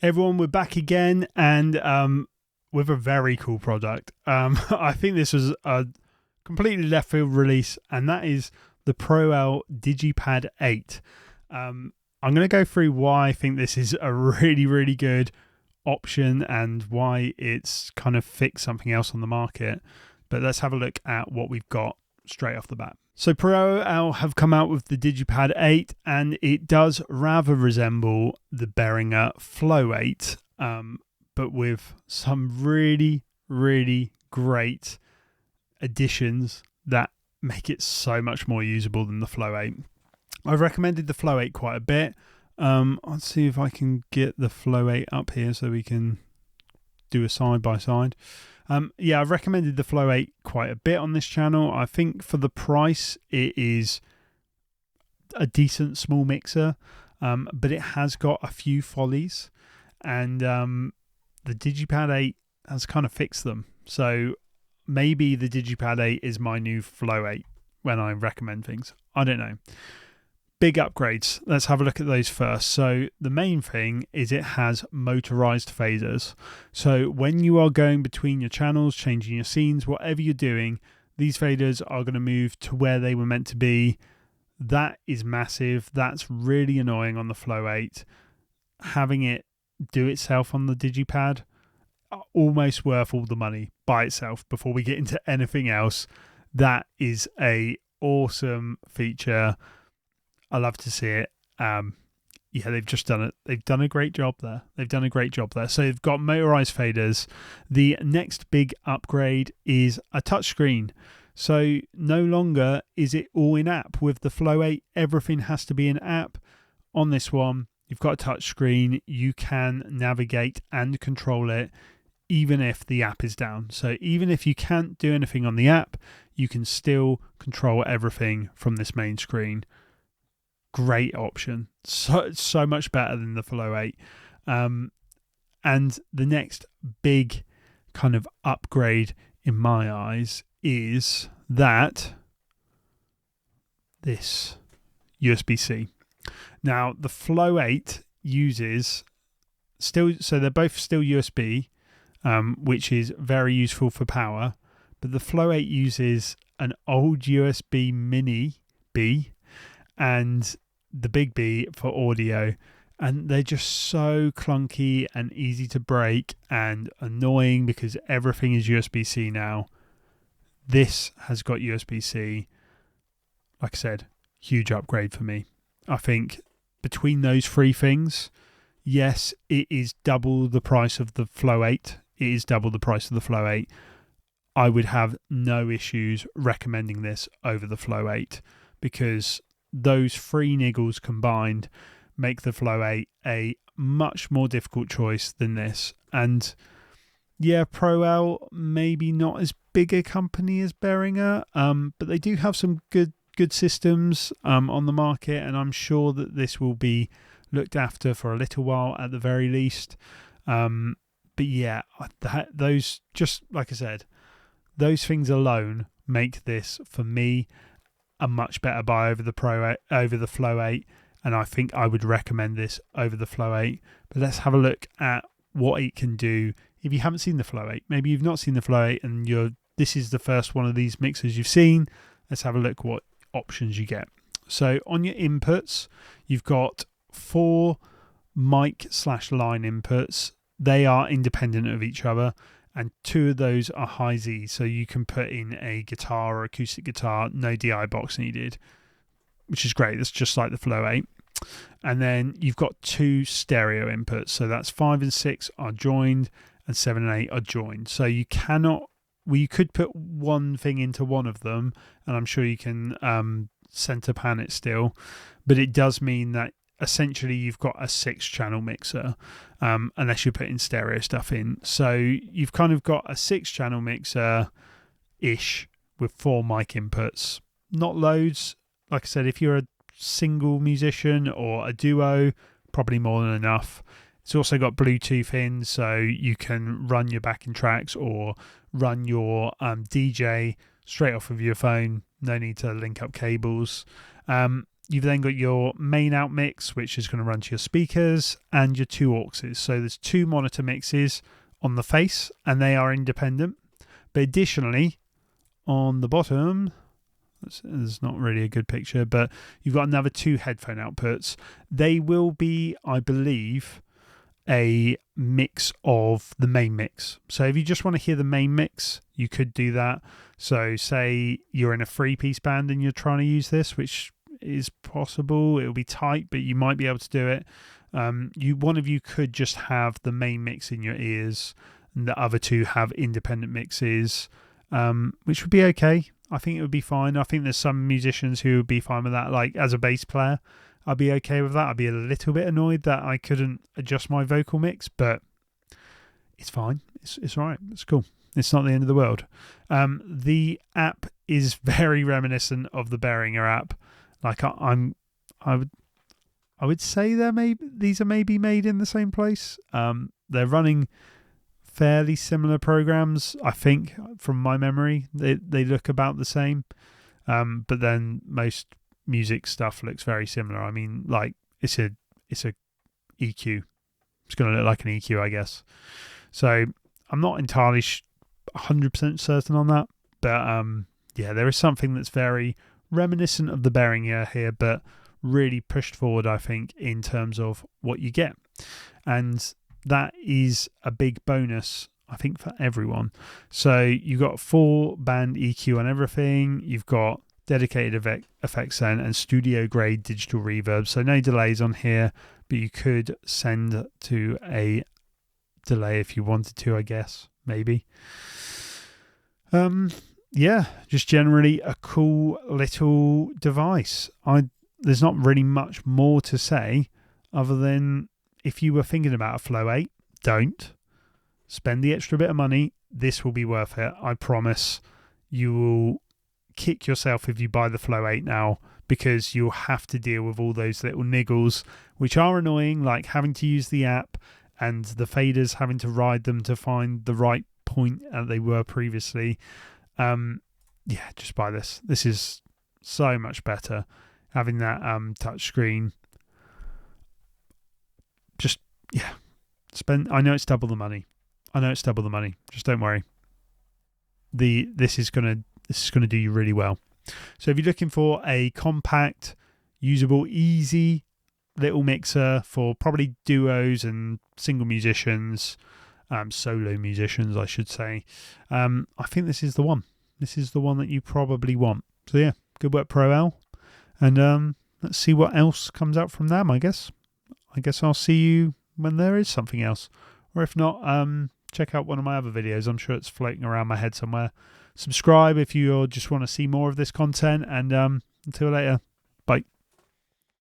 Everyone, we're back again, and with a very cool product. I think this was a completely left field release, and that is the Proel Digipad 8. I'm going to go through why I think this is a really, really good option and why it's kind of fixed something else on the market. But let's have a look at what we've got straight off the bat. So Proel have come out with the Digipad 8, and it does rather resemble the Behringer Flow8, but with some really, really great additions that make it so much more usable than the Flow8. I've recommended the Flow8 quite a bit. Let's see if I can get the Flow8 up here so we can do a side-by-side. I've recommended the Flow8 quite a bit on this channel. I think for the price, it is a decent small mixer, but it has got a few follies, and the Digipad 8 has kind of fixed them. So maybe the Digipad 8 is my new Flow8 when I recommend things. I don't know. Big upgrades. Let's have a look at those first. So the main thing is it has motorized faders. So when you are going between your channels, changing your scenes, whatever you're doing, these faders are going to move to where they were meant to be. That is massive. That's really annoying on the Flow8. Having it do itself on the Digipad, almost worth all the money by itself. Before we get into anything else, that is a awesome feature. I love to see it. They've just done it. They've done a great job there. So they've got motorized faders. The next big upgrade is a touchscreen. So no longer is it all in app. With the Flow8, everything has to be in app. On this one, you've got a touchscreen. You can navigate and control it even if the app is down. So even if you can't do anything on the app, you can still control everything from this main screen. Great option. So much better than the Flow8. And the next big kind of upgrade in my eyes is that this USB-C. Now the Flow8 uses so they're both still USB, which is very useful for power, but the Flow8 uses an old USB Mini B and the big B for audio, and they're just so clunky and easy to break and annoying because everything is USB-C now. This has got USB-C. Like I said, huge upgrade for me. I think between those three things, yes, it is double the price of the Flow8. It is double the price of the Flow8. I would have no issues recommending this over the Flow8 because those three niggles combined make the Flow8 a much more difficult choice than this. And yeah, Proel maybe not as big a company as Behringer, but they do have some good systems on the market, and I'm sure that this will be looked after for a little while at the very least. But yeah, those, just like I said, those things alone make this for me a much better buy over the Flow8, and I think I would recommend this over the Flow8. But let's have a look at what it can do. If you haven't seen the Flow8, maybe you've not seen the Flow8 and this is the first one of these mixers you've seen, let's have a look what options you get. So on your inputs, you've got 4 mic/line inputs. They are independent of each other, and 2 of those are high Z, so you can put in a guitar or acoustic guitar, no DI box needed, which is great. That's just like the Flow8. And then you've got 2 stereo inputs, so that's 5 and 6 are joined, and 7 and 8 are joined. So you could put one thing into one of them, and I'm sure you can center pan it still, but it does mean that essentially you've got a 6-channel mixer, unless you're putting stereo stuff in. So you've kind of got a 6-channel mixer-ish with 4 mic inputs. Not loads. Like I said, if you're a single musician or a duo, probably more than enough. It's also got Bluetooth in, so you can run your backing tracks or run your DJ straight off of your phone. No need to link up cables. You've then got your main out mix, which is going to run to your speakers, and your 2 auxes. So there's 2 monitor mixes on the face, and they are independent. But additionally, on the bottom, there's not really a good picture, but you've got another 2 headphone outputs. They will be, I believe, a mix of the main mix. So if you just want to hear the main mix, you could do that. So say you're in a 3-piece band and you're trying to use this, which is possible. It'll be tight, but you might be able to do it. One of you could just have the main mix in your ears, and the other 2 have independent mixes, which would be okay. I think it would be fine. I think there's some musicians who would be fine with that. Like as a bass player, I'd be okay with that. I'd be a little bit annoyed that I couldn't adjust my vocal mix, but it's fine. It's all right. It's cool. It's not the end of the world. The app is very reminiscent of the Behringer app. Like I would say these are maybe made in the same place. They're running fairly similar programs, I think, from my memory. They look about the same, but then most music stuff looks very similar. I mean, like it's a EQ. It's going to look like an EQ, I guess. So I'm not entirely 100% certain on that, but yeah, there is something that's very reminiscent of the Behringer here, but really pushed forward, I think, in terms of what you get. And that is a big bonus, I think, for everyone. So you've got 4-band EQ on everything. You've got dedicated effects and studio grade digital reverb. So no delays on here, but you could send to a delay if you wanted to, I guess, maybe. Yeah, just generally a cool little device. There's not really much more to say other than if you were thinking about a Flow8, don't. Spend the extra bit of money. This will be worth it. I promise. You will kick yourself if you buy the Flow8 now, because you'll have to deal with all those little niggles, which are annoying, like having to use the app and the faders, having to ride them to find the right point that they were previously. Yeah, just buy this. This is so much better. Having that touch screen. Just, yeah. I know it's double the money. Just don't worry. This is gonna do you really well. So if you're looking for a compact, usable, easy little mixer for probably duos and single musicians, solo musicians, I should say, I think this is the one. This is the one that you probably want. So yeah, good work, Proel. And let's see what else comes out from NAMM, I guess. I guess I'll see you when there is something else. Or if not, check out one of my other videos. I'm sure it's floating around my head somewhere. Subscribe if you just want to see more of this content. And until later.